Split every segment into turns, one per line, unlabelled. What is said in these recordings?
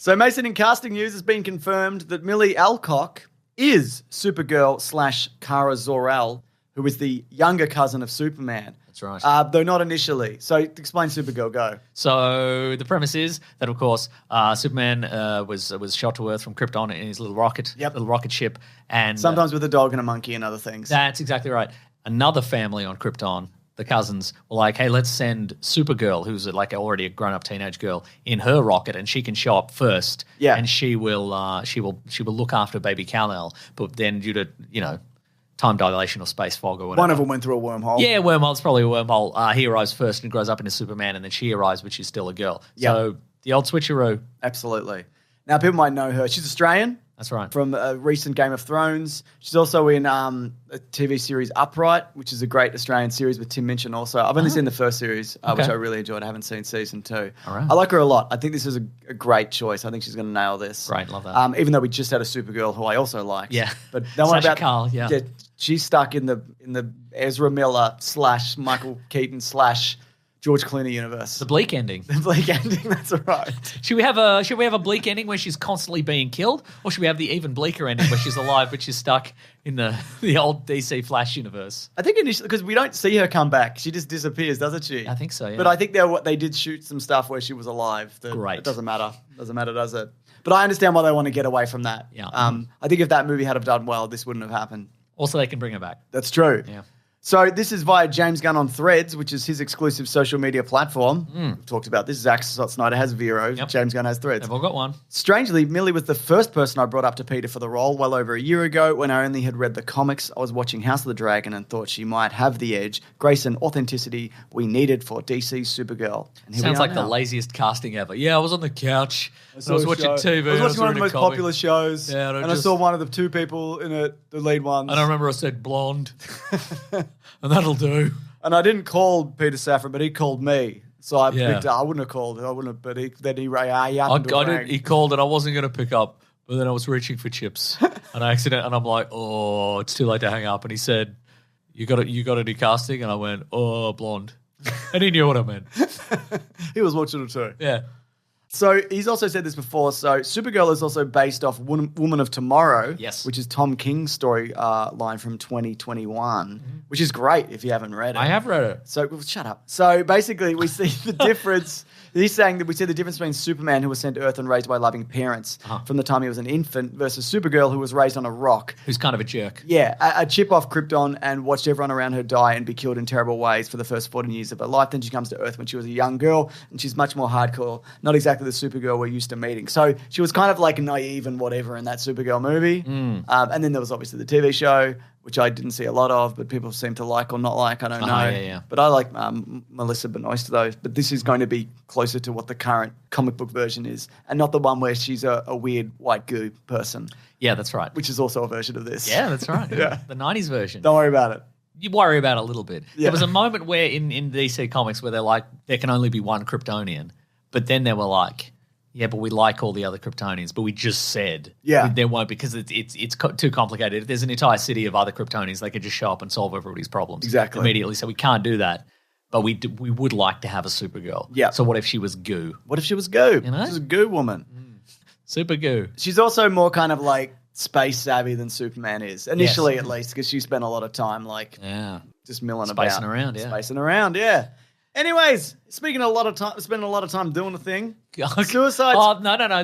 So Mason, in casting news, has been confirmed that Millie Alcock is Supergirl / Kara Zor-El, who is the younger cousin of Superman.
That's right.
Though not initially. So explain Supergirl, go.
So the premise is that, of course, Superman was shot to Earth from Krypton in his little rocket ship. And
Sometimes with a dog and a monkey and other things.
That's exactly right. Another family on Krypton, the cousins, were like, hey, let's send Supergirl, who's like already a grown-up teenage girl, in her rocket, and she can show up first.
Yeah.
And she will look after baby Kal-El. But then due to, time dilation or space fog or whatever.
One of them went through a wormhole.
Yeah, wormhole. It's probably a wormhole. He arrives first and grows up into Superman, and then she arrives, but she's still a girl.
Yep.
So the old switcheroo.
Absolutely. Now, people might know her. She's Australian.
That's right.
From a recent Game of Thrones. She's also in a TV series Upright, which is a great Australian series with Tim Minchin also. I've only seen the first series, which I really enjoyed. I haven't seen season 2.
All right.
I like her a lot. I think this is a great choice. I think she's going to nail this.
Great, love that.
Even though we just had a Supergirl who I also liked.
Yeah.
But that one
Sasha
about
Calle, yeah.
She's stuck in the Ezra Miller / Michael Keaton / George Clooney universe.
The bleak ending.
The bleak ending, that's right.
Should we have a bleak ending where she's constantly being killed, or should we have the even bleaker ending where she's alive but she's stuck in the old DC Flash universe?
I think initially, because we don't see her come back, she just disappears, doesn't she?
I think so. Yeah.
But I think they did shoot some stuff where she was alive.
Great.
It doesn't matter. Doesn't matter, does it? But I understand why they want to get away from that.
Yeah.
I think if that movie had have done well, this wouldn't have happened.
Also, they can bring her back.
That's true.
Yeah.
So this is via James Gunn on Threads, which is his exclusive social media platform. We've talked about this. Zack Snyder has Vero.
Yep.
James Gunn has Threads.
They've all got one.
Strangely, Millie was the first person I brought up to Peter for the role well over a year ago when I only had read the comics. I was watching House of the Dragon and thought she might have the edge, grace and authenticity we needed for DC's Supergirl. And here
Sounds
we are
like
now.
the laziest casting ever. Yeah, I was on the couch. I was watching TV.
I was watching one of the most popular shows.
Yeah,
and I saw one of the two people in it, the lead ones.
And I remember I said blonde. And that'll do.
And I didn't call Peter Safran, but he called me. So I picked up. I wouldn't have called. I wouldn't have, but he
He called and I wasn't going to pick up, but then I was reaching for chips. And I'm like, oh, it's too late to hang up. And he said, you got any casting? And I went, oh, blonde. And he knew what I meant.
He was watching it too.
Yeah.
So he's also said this before. So Supergirl is also based off Woman of Tomorrow,
yes,
which is Tom King's story line from 2021, which is great if you haven't read it.
I have read it.
So shut up. So basically, we see the difference. He's saying that we see the difference between Superman, who was sent to Earth and raised by loving parents from the time he was an infant, versus Supergirl, who was raised on a rock.
Who's kind of a jerk.
Yeah, a chip off Krypton and watched everyone around her die and be killed in terrible ways for the first 14 years of her life. Then she comes to Earth when she was a young girl, and she's much more hardcore. Not exactly the Supergirl we're used to meeting. So she was kind of like naive and whatever in that Supergirl movie. And then there was obviously the TV show, which I didn't see a lot of, but people seem to like or not like. I don't know.
Yeah.
But I like Melissa Benoist, though. But this is going to be closer to what the current comic book version is, and not the one where she's a weird white goo person.
Yeah, that's right.
Which is also a version of this.
Yeah, that's right.
Yeah.
The 90s version.
Don't worry about it.
You worry about it a little bit.
Yeah.
There was a moment where in DC Comics where they're like, there can only be one Kryptonian. But then they were like, yeah, but we like all the other Kryptonians, but we just said there won't because it's too complicated. If there's an entire city of other Kryptonians, they could just show up and solve everybody's problems immediately. So we can't do that, but we would like to have a Supergirl.
Yeah.
So what if she was goo?
What if she was goo?
You know?
She's a goo woman.
Super goo.
She's also more kind of like space savvy than Superman is, initially at least, because she spent a lot of time just milling about. Spacing around, yeah. Anyways, spending a lot of time doing a thing. Suicide.
Oh no!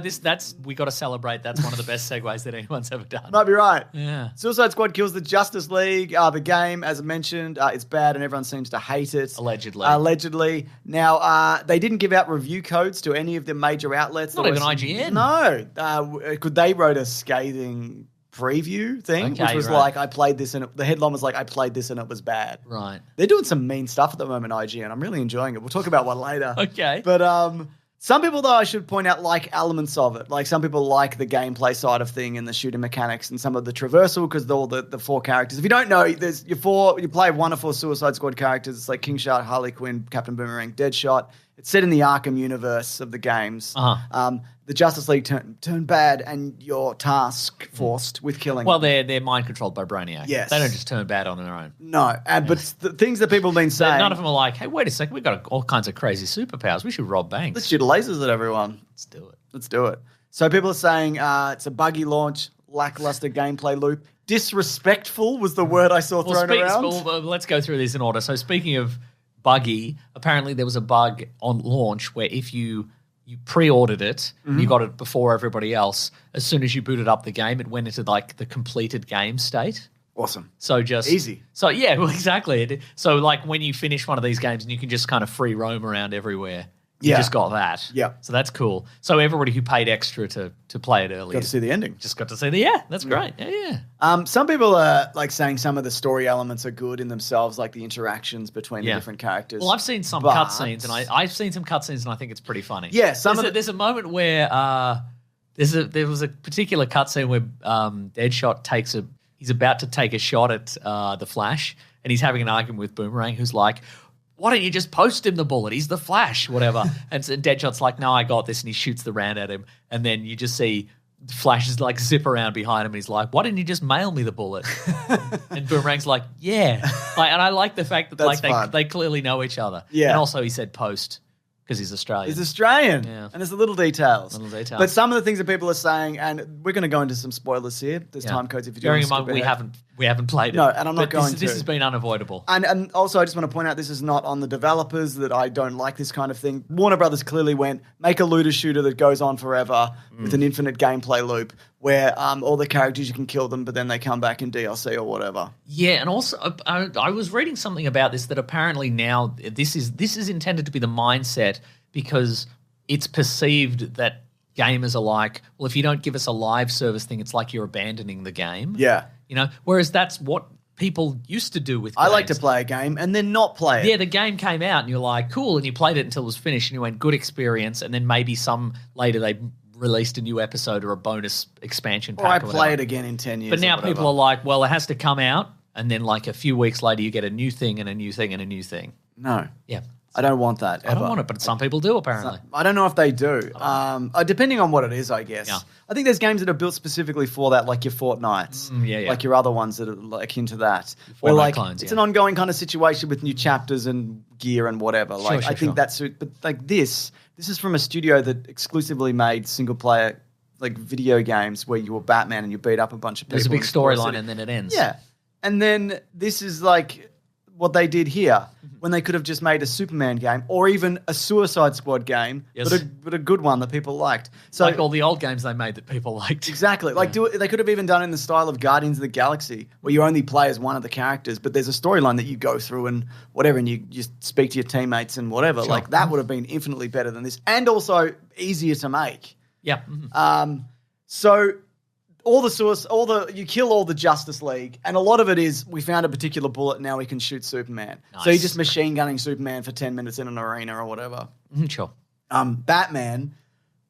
We got to celebrate. That's one of the best segues that anyone's ever done.
Might be right.
Yeah.
Suicide Squad kills the Justice League. The game, as I mentioned, it's bad and everyone seems to hate it. Allegedly. Now, they didn't give out review codes to any of the major outlets.
Not even IGN.
No. They wrote a scathing preview thing, which was like, I played this and the headline was like, I played this and it was bad.
Right.
They're doing some mean stuff at the moment, IGN. I'm really enjoying it. We'll talk about one later.
Okay.
But some people, though, I should point out, like elements of it. Like some people like the gameplay side of thing and the shooting mechanics and some of the traversal because all the four characters. If you don't know, you play one of four Suicide Squad characters. It's like King Shark, Harley Quinn, Captain Boomerang, Deadshot. It's set in the Arkham universe of the games. The Justice League turn bad and you're task forced with killing
Well,
them.
they're mind controlled by Brainiac.
Yes.
They don't just turn bad on their own.
No, but the things that people have been saying...
None of them are like, hey, wait a second, we've got all kinds of crazy superpowers. We should rob banks.
Let's shoot lasers at everyone.
Let's do it.
Let's do it. So people are saying it's a buggy launch, lackluster gameplay loop. Disrespectful was the word I saw thrown around.
Well, let's go through this in order. So speaking of buggy, apparently there was a bug on launch where if you pre-ordered it, you got it before everybody else, as soon as you booted up the game, it went into like the completed game state.
Awesome.
So just
easy.
So yeah, well, exactly. So like when you finish one of these games and you can just kind of free roam around everywhere. You just got that.
Yeah.
So that's cool. So everybody who paid extra to play it earlier.
Got to see the ending.
Just got to see that's great. Yeah.
Some people are like saying some of the story elements are good in themselves, like the interactions between the different characters.
Well, I've seen some cutscenes, and I've seen some cutscenes, and I think it's pretty funny.
Yeah.
There's a moment where there was a particular cutscene where Deadshot he's about to take a shot at the Flash, and he's having an argument with Boomerang, who's like, why don't you just post him the bullet? He's the Flash, whatever. And Deadshot's like, no, I got this. And he shoots the round at him. And then you just see Flash is like zip around behind him. And he's like, why didn't you just mail me the bullet? And Boomerang's like, yeah. And I like the fact that they clearly know each other.
Yeah.
And also he said post because he's Australian.
He's Australian.
Yeah.
And there's the little details. But some of the things that people are saying, and we're going to go into some spoilers here. There's time codes if you do want to skip ahead.
We haven't played it.
No, and I'm not going to.
This has been unavoidable.
And also, I just want to point out, this is not on the developers, that I don't like this kind of thing. Warner Brothers clearly went, make a looter shooter that goes on forever with an infinite gameplay loop where all the characters, you can kill them, but then they come back in DLC or whatever.
Yeah, and also, I was reading something about this, that apparently now this is intended to be the mindset because it's perceived that gamers are like, well, if you don't give us a live service thing, it's like you're abandoning the game.
Yeah.
You know, whereas that's what people used to do with games.
I like to play a game and then not play it.
Yeah, the game came out and you're like, cool, and you played it until it was finished and you went, good experience, and then maybe some later they released a new episode or a bonus expansion pack.
Or I play it again in 10 years.
But now people are like, well, it has to come out, and then like a few weeks later you get a new thing and a new thing and a new thing.
No.
Yeah.
I don't want that ever.
I don't want it, but some people do apparently.
I don't know if they do. Depending on what it is, I guess.
Yeah.
I think there's games that are built specifically for that, like your Fortnites. Like your other ones that are like into that. Where like
clones,
it's an ongoing kind of situation with new chapters and gear and whatever. Like I think that's but like this is from a studio that exclusively made single player like video games where you were Batman and you beat up a bunch of people.
There's a big storyline and then it ends.
Yeah. And then this is like what they did here when they could have just made a Superman game or even a Suicide Squad game, but a good one that people liked. So
like all the old games they made that people liked.
Exactly. Like they could have even done it in the style of Guardians of the Galaxy where you only play as one of the characters, but there's a storyline that you go through and whatever, and you speak to your teamates and whatever. Sure. Like that would have been infinitely better than this and also easier to make.
Yeah.
So you kill all the Justice League, and a lot of it is we found a particular bullet, now we can shoot Superman. Nice. So you're just machine gunning Superman for 10 minutes in an arena or whatever.
Sure.
Batman,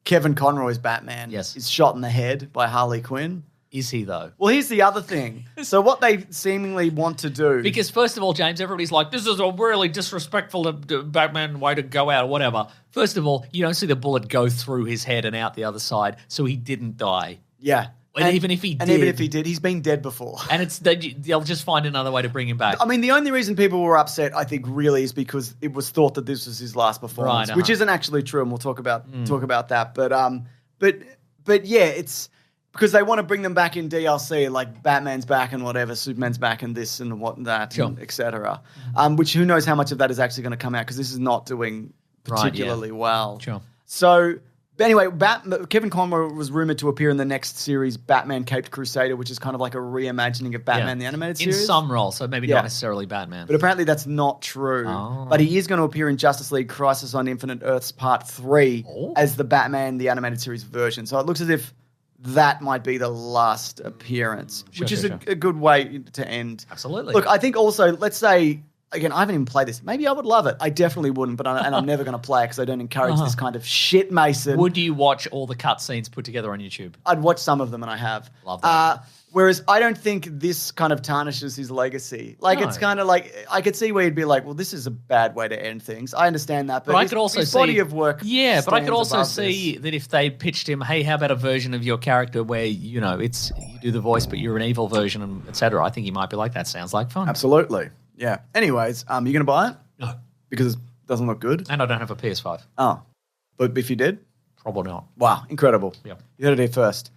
Kevin Conroy's Batman, is shot in the head by Harley Quinn.
Is he, though?
Well, here's the other thing. So what they seemingly want to do...
Because first of all, James, everybody's like, this is a really disrespectful Batman way to go out or whatever. First of all, you don't see the bullet go through his head and out the other side, so he didn't die.
Yeah.
And even if he did,
he's been dead before.
And they'll just find another way to bring him back.
I mean, the only reason people were upset, I think, really is because it was thought that this was his last performance, which isn't actually true, and we'll talk about that. But yeah, it's because they want to bring them back in DLC, like Batman's back and whatever, Superman's back and this and what that, etc. Which who knows how much of that is actually going to come out because this is not doing particularly well.
Sure.
So. But anyway, Kevin Conroy was rumored to appear in the next series, Batman Caped Crusader, which is kind of like a reimagining of Batman the animated series.
In some role, so maybe not necessarily Batman.
But apparently that's not true. Oh. But he is going to appear in Justice League Crisis on Infinite Earths Part 3 as the Batman, the animated series version. So it looks as if that might be the last appearance, which is a good way to end.
Absolutely.
Look, I think also, let's say... Again, I haven't even played this. Maybe I would love it. I definitely wouldn't, and I'm never going to play it because I don't encourage this kind of shit, Mason.
Would you watch all the cutscenes put together on YouTube?
I'd watch some of them, and I have.
Love that.
Whereas I don't think this kind of tarnishes his legacy. Like, it's kind of like, I could see where you'd be like, well, this is a bad way to end things. I understand that, but
I could also
his body of work
but I could also see that if they pitched him, hey, how about a version of your character where, you do the voice, but you're an evil version, and et cetera. I think he might be like, that sounds like fun.
Absolutely. Yeah. Anyways, you going to buy it?
No.
Because it doesn't look good?
And I don't have a PS5.
Oh. But if you did?
Probably not.
Wow, incredible.
Yeah.
You heard it here first.